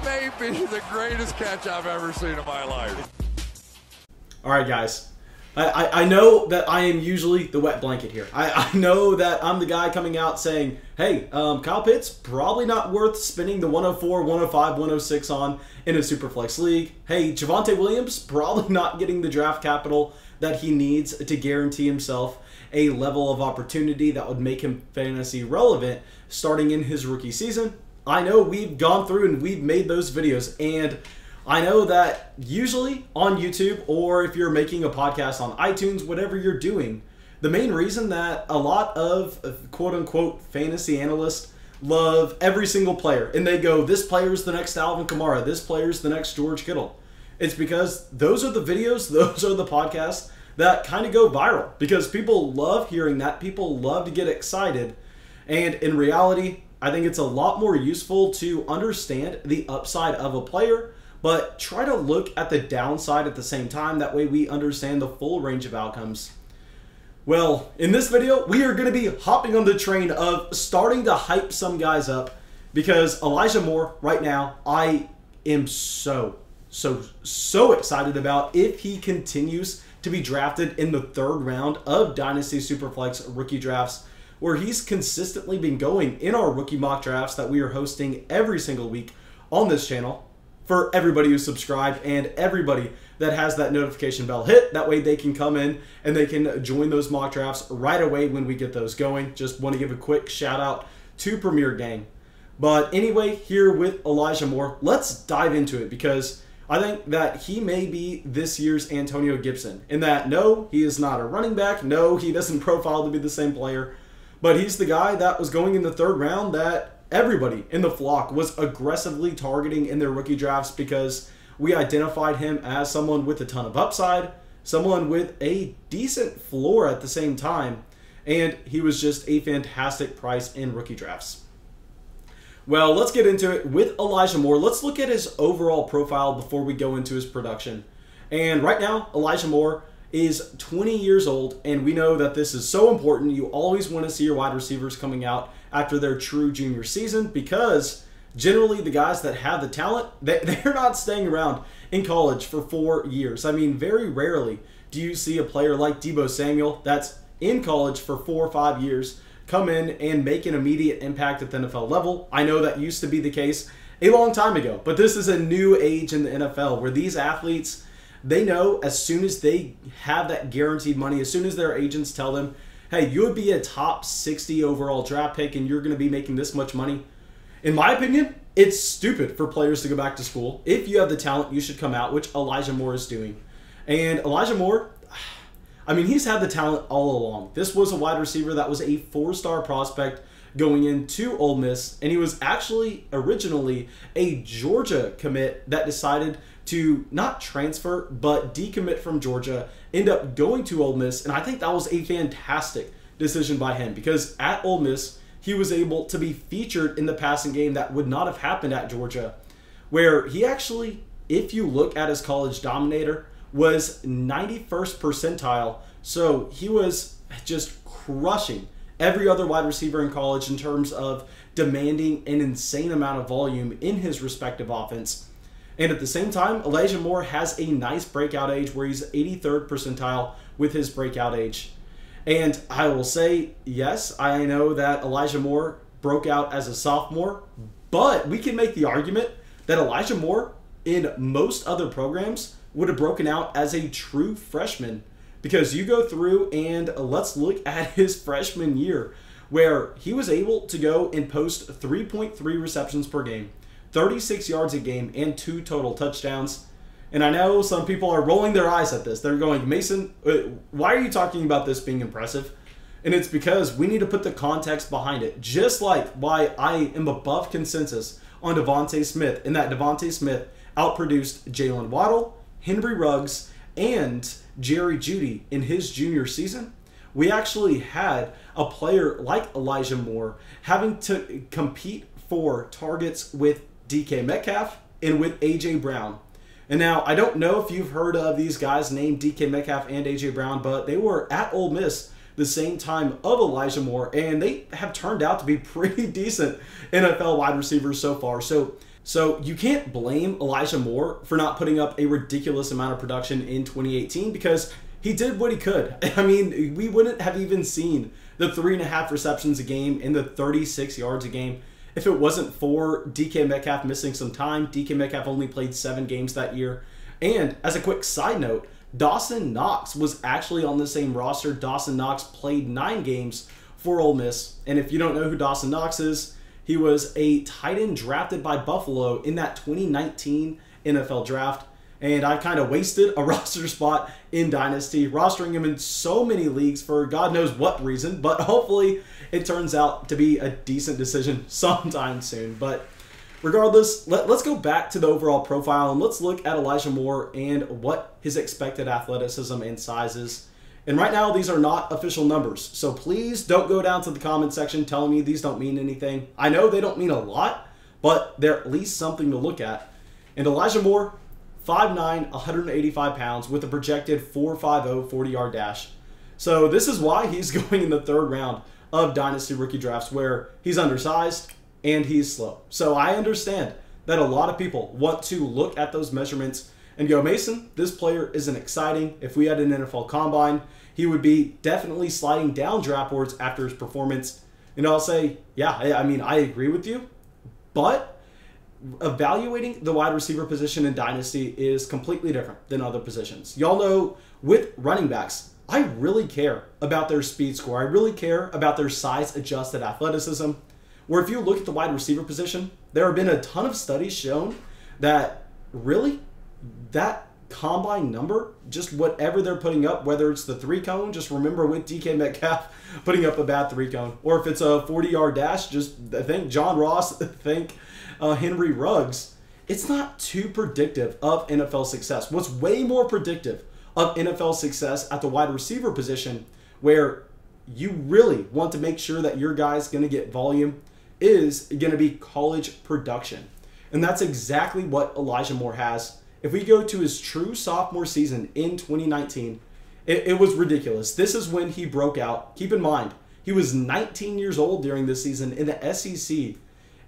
That may be the greatest catch I've ever seen in my life. All right, guys. I know that I am usually the wet blanket here. I know that I'm the guy coming out saying, hey, Kyle Pitts, probably not worth spending the 104, 105, 106 on in a Superflex league. Hey, Javonte Williams, probably not getting the draft capital that he needs to guarantee himself a level of opportunity that would make him fantasy relevant starting in his rookie season. I know we've gone through and we've made those videos, and I know that usually on YouTube, or if you're making a podcast on iTunes, whatever you're doing, the main reason that a lot of quote-unquote fantasy analysts love every single player, and they go, this player's the next Alvin Kamara, this player's the next George Kittle, it's because those are the videos, those are the podcasts that kind of go viral, because people love hearing that, people love to get excited, and in reality, I think it's a lot more useful to understand the upside of a player, but try to look at the downside at the same time. That way we understand the full range of outcomes. Well, in this video, we are going to be hopping on the train of starting to hype some guys up, because Elijah Moore right now, I am so excited about if he continues to be drafted in the 3rd round of Dynasty Superflex rookie drafts, where he's consistently been going in our rookie mock drafts that we are hosting every single week on this channel. For everybody who's subscribed and everybody that has that notification bell hit. That way they can come in and they can join those mock drafts right away when we get those going. Just want to give a quick shout out to Premier Gang. But anyway, here with Elijah Moore, let's dive into it, because I think that he may be this year's Antonio Gibson. In that, no, he is not a running back. No, he doesn't profile to be the same player. But he's the guy that was going in the 3rd round that everybody in the flock was aggressively targeting in their rookie drafts, because we identified him as someone with a ton of upside, someone with a decent floor at the same time, and he was just a fantastic price in rookie drafts. Well, let's get into it with Elijah Moore. Let's look at his overall profile before we go into his production. And right now, Elijah Moore is 20 years old, and we know that this is so important. You always want to see your wide receivers coming out after their true junior season, because generally the guys that have the talent, they're not staying around in college for 4 years. I mean, very rarely do you see a player like Deebo Samuel that's in college for 4 or 5 years come in and make an immediate impact at the NFL level. I know that used to be the case a long time ago, but this is a new age in the NFL where these athletes, they know as soon as they have that guaranteed money, as soon as their agents tell them, hey, you would be a top 60 overall draft pick and you're going to be making this much money. In my opinion, it's stupid for players to go back to school. If you have the talent, you should come out, which Elijah Moore is doing. And Elijah Moore, I mean, he's had the talent all along. This was a wide receiver that was a 4-star prospect going into Ole Miss, and he was actually originally a Georgia commit that decided to not transfer, but decommit from Georgia, end up going to Ole Miss, and I think that was a fantastic decision by him, because at Ole Miss, he was able to be featured in the passing game that would not have happened at Georgia, where he actually, if you look at his college dominator, was 91st percentile, so he was just crushing every other wide receiver in college in terms of demanding an insane amount of volume in his respective offense. And at the same time, Elijah Moore has a nice breakout age where he's 83rd percentile with his breakout age. And I will say, yes, I know that Elijah Moore broke out as a sophomore, but we can make the argument that Elijah Moore in most other programs would have broken out as a true freshman, because you go through and let's look at his freshman year where he was able to go and post 3.3 receptions per game, 36 yards a game, and 2 total touchdowns. And I know some people are rolling their eyes at this. They're going, Mason, why are you talking about this being impressive? And it's because we need to put the context behind it. Just like why I am above consensus on Devontae Smith, in that Devontae Smith outproduced Jalen Waddle, Henry Ruggs, and Jerry Jeudy in his junior season. We actually had a player like Elijah Moore having to compete for targets with DK Metcalf and with A.J. Brown. And now, I don't know if you've heard of these guys named DK Metcalf and A.J. Brown, but they were at Ole Miss the same time of Elijah Moore, and they have turned out to be pretty decent NFL wide receivers so far. So So you can't blame Elijah Moore for not putting up a ridiculous amount of production in 2018 because he did what he could. I mean, we wouldn't have even seen the 3.5 receptions a game and the 36 yards a game if it wasn't for DK Metcalf missing some time. DK Metcalf only played 7 games that year. And as a quick side note, Dawson Knox was actually on the same roster. Dawson Knox played 9 games for Ole Miss. And if you don't know who Dawson Knox is, he was a tight end drafted by Buffalo in that 2019 NFL draft. And I kind of wasted a roster spot in Dynasty, rostering him in so many leagues for God knows what reason. But hopefully it turns out to be a decent decision sometime soon. But regardless, let's go back to the overall profile and let's look at Elijah Moore and what his expected athleticism and size is. And right now, these are not official numbers. So please don't go down to the comment section telling me these don't mean anything. I know they don't mean a lot, but they're at least something to look at. And Elijah Moore, 5'9", 185 pounds with a projected 4.50 40-yard dash. So this is why he's going in the 3rd round of Dynasty rookie drafts where he's undersized and he's slow. So I understand that a lot of people want to look at those measurements and go, Mason, this player isn't exciting. If we had an NFL combine, he would be definitely sliding down draft boards after his performance. And I'll say, yeah, I mean, I agree with you. But evaluating the wide receiver position in Dynasty is completely different than other positions. Y'all know with running backs, I really care about their speed score. I really care about their size-adjusted athleticism. Where if you look at the wide receiver position, there have been a ton of studies shown that really that combine number, just whatever they're putting up, whether it's the 3-cone, just remember with DK Metcalf putting up a bad 3-cone, or if it's a 40-yard dash, just think John Ross, think Henry Ruggs. It's not too predictive of NFL success. What's way more predictive of NFL success at the wide receiver position, where you really want to make sure that your guy's going to get volume, is going to be college production. And that's exactly what Elijah Moore has. If we go to his true sophomore season in 2019, it was ridiculous. This is when he broke out. Keep in mind, he was 19 years old during this season in the SEC,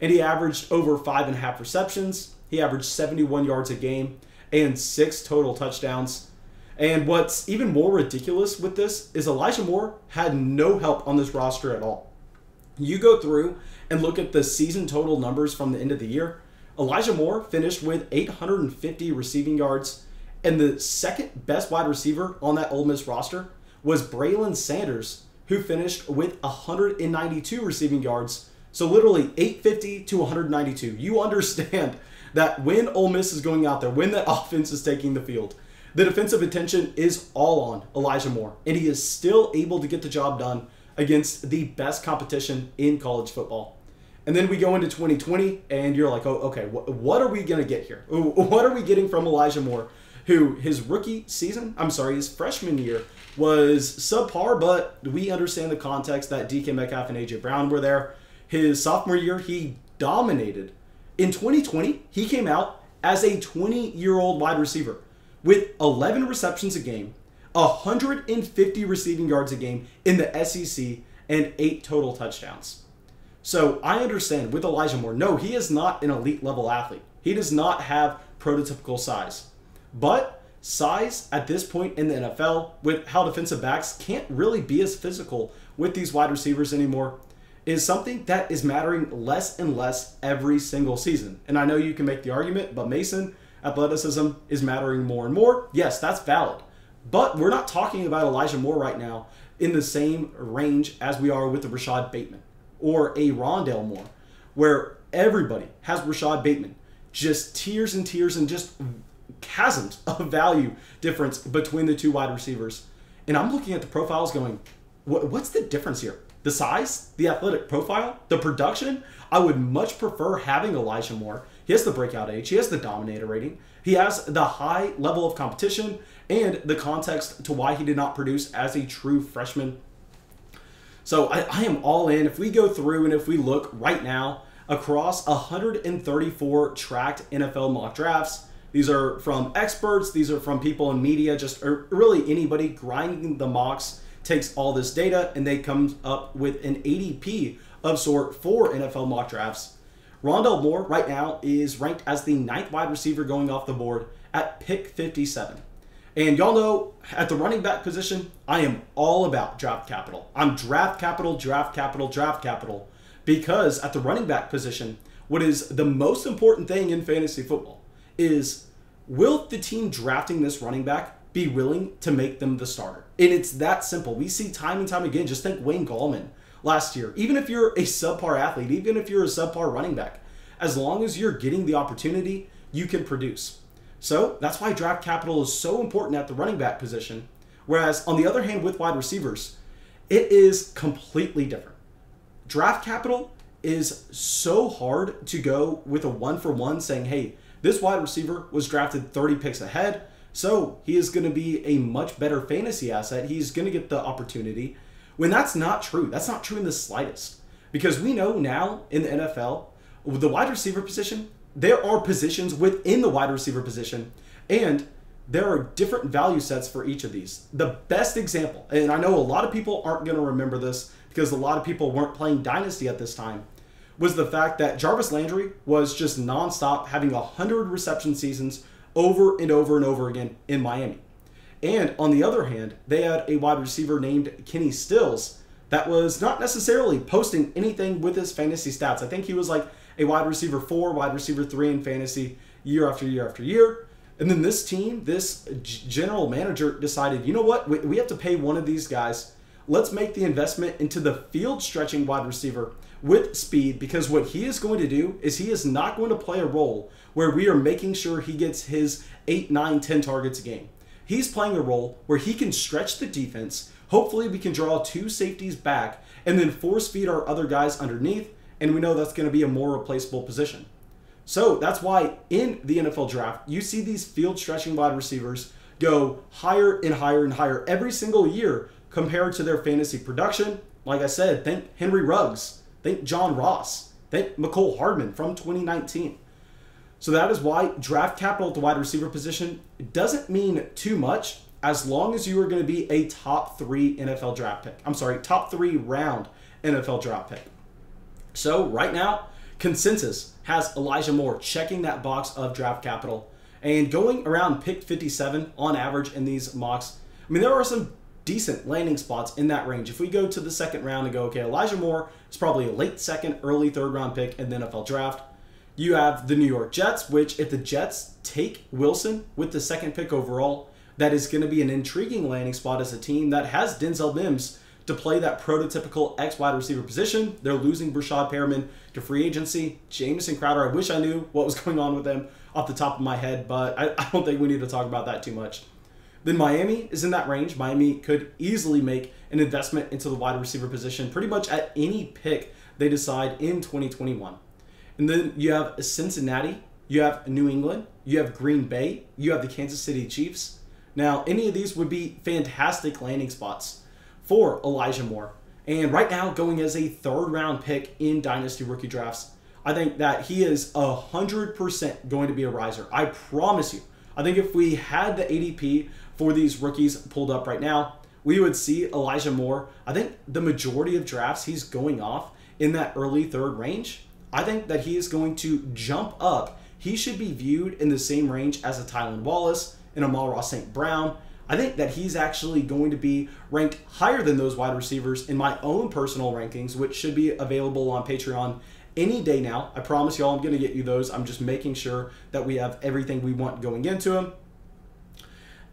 and he averaged over 5.5 receptions. He averaged 71 yards a game and 6 total touchdowns. And what's even more ridiculous with this is Elijah Moore had no help on this roster at all. You go through and look at the season total numbers from the end of the year. Elijah Moore finished with 850 receiving yards, and the second best wide receiver on that Ole Miss roster was Braylon Sanders, who finished with 192 receiving yards. So literally 850 to 192. You understand that when Ole Miss is going out there, when that offense is taking the field, the defensive attention is all on Elijah Moore, and he is still able to get the job done against the best competition in college football. And then we go into 2020, and you're like, oh, okay, what are we going to get here? What are we getting from Elijah Moore, who his his freshman year was subpar, but we understand the context that DK Metcalf and A.J. Brown were there. His sophomore year, he dominated. In 2020, he came out as a 20-year-old wide receiver with 11 receptions a game, 150 receiving yards a game in the SEC, and 8 total touchdowns. So I understand with Elijah Moore, no, he is not an elite level athlete. He does not have prototypical size. But size at this point in the NFL, with how defensive backs can't really be as physical with these wide receivers anymore, is something that is mattering less and less every single season. And I know you can make the argument, but Mason, athleticism is mattering more and more. Yes, that's valid. But we're not talking about Elijah Moore right now in the same range as we are with the Rashad Bateman or a Rondale Moore, where everybody has Rashad Bateman. Just tiers and tiers and just chasms of value difference between the two wide receivers. And I'm looking at the profiles going, what's the difference here? The size, the athletic profile, the production? I would much prefer having Elijah Moore. He has the breakout age. He has the dominator rating. He has the high level of competition and the context to why he did not produce as a true freshman. So I am all in. If we go through and if we look right now across 134 tracked NFL mock drafts, these are from experts, these are from people in media, just really anybody grinding the mocks takes all this data and they come up with an ADP of sort for NFL mock drafts. Rondale Moore right now is ranked as the 9th wide receiver going off the board at pick 57. And y'all know at the running back position, I am all about draft capital. I'm draft capital, draft capital, draft capital. Because at the running back position, what is the most important thing in fantasy football is, will the team drafting this running back be willing to make them the starter? And it's that simple. We see time and time again, just think Wayne Gallman last year. Even if you're a subpar athlete, even if you're a subpar running back, as long as you're getting the opportunity, you can produce. So that's why draft capital is so important at the running back position. Whereas on the other hand, with wide receivers, it is completely different. Draft capital is so hard to go with a 1-for-1 saying, hey, this wide receiver was drafted 30 picks ahead, so he is going to be a much better fantasy asset. He's going to get the opportunity. When that's not true. That's not true in the slightest. Because we know now in the NFL, the wide receiver position, there are positions within the wide receiver position, and there are different value sets for each of these. The best example, and I know a lot of people aren't going to remember this because a lot of people weren't playing Dynasty at this time, was the fact that Jarvis Landry was just nonstop having 100 reception seasons over and over and over again in Miami. And on the other hand, they had a wide receiver named Kenny Stills that was not necessarily posting anything with his fantasy stats. I think he was like a wide receiver 4, wide receiver 3 in fantasy year after year after year. And then this team, this general manager decided, you know what, we have to pay one of these guys. Let's make the investment into the field stretching wide receiver with speed, because what he is going to do is he is not going to play a role where we are making sure he gets his 8, 9, 10 targets a game. He's playing a role where he can stretch the defense. Hopefully we can draw 2 safeties back and then force feed our other guys underneath, and we know that's going to be a more replaceable position. So that's why in the NFL draft, you see these field stretching wide receivers go higher and higher and higher every single year compared to their fantasy production. Like I said, think Henry Ruggs, think John Ross, think McCole Hardman from 2019. So that is why draft capital at the wide receiver position doesn't mean too much as long as you are going to be a top 3 NFL draft pick. I'm sorry, top 3 round NFL draft pick. So right now, consensus has Elijah Moore checking that box of draft capital and going around pick 57 on average in these mocks. I mean, there are some decent landing spots in that range. If we go to the 2nd round and go, okay, Elijah Moore is probably a late 2nd, early 3rd round pick in the NFL draft. You have the New York Jets, which if the Jets take Wilson with the 2nd pick overall, that is going to be an intriguing landing spot as a team that has Denzel Mims to play that prototypical X wide receiver position. They're losing Brashad Perriman to free agency. Jamison Crowder, I wish I knew what was going on with them off the top of my head, but I don't think we need to talk about that too much. Then Miami is in that range. Miami could easily make an investment into the wide receiver position pretty much at any pick they decide in 2021. And then you have Cincinnati, you have New England, you have Green Bay, you have the Kansas City Chiefs. Now, any of these would be fantastic landing spots for Elijah Moore. And right now, going as a 3rd round pick in Dynasty rookie drafts, I think that he is 100% going to be a riser. I promise you. I think if we had the ADP for these rookies pulled up right now, we would see Elijah Moore. I think the majority of drafts he's going off in that early 3rd range. I think that he is going to jump up. He should be viewed in the same range as a Tylan Wallace and Amon-Ra St. Brown. I think that he's actually going to be ranked higher than those wide receivers in my own personal rankings, which should be available on Patreon any day now. I promise y'all I'm going to get you those. I'm just making sure that we have everything we want going into them.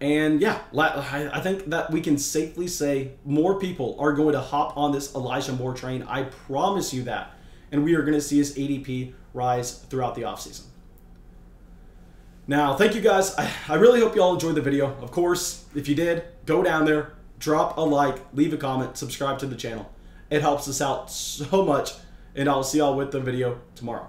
And yeah, I think that we can safely say more people are going to hop on this Elijah Moore train. I promise you that. And we are going to see his ADP rise throughout the offseason. Now, thank you guys. I really hope you all enjoyed the video. Of course, if you did, go down there, drop a like, leave a comment, subscribe to the channel. It helps us out so much, and I'll see y'all with the video tomorrow.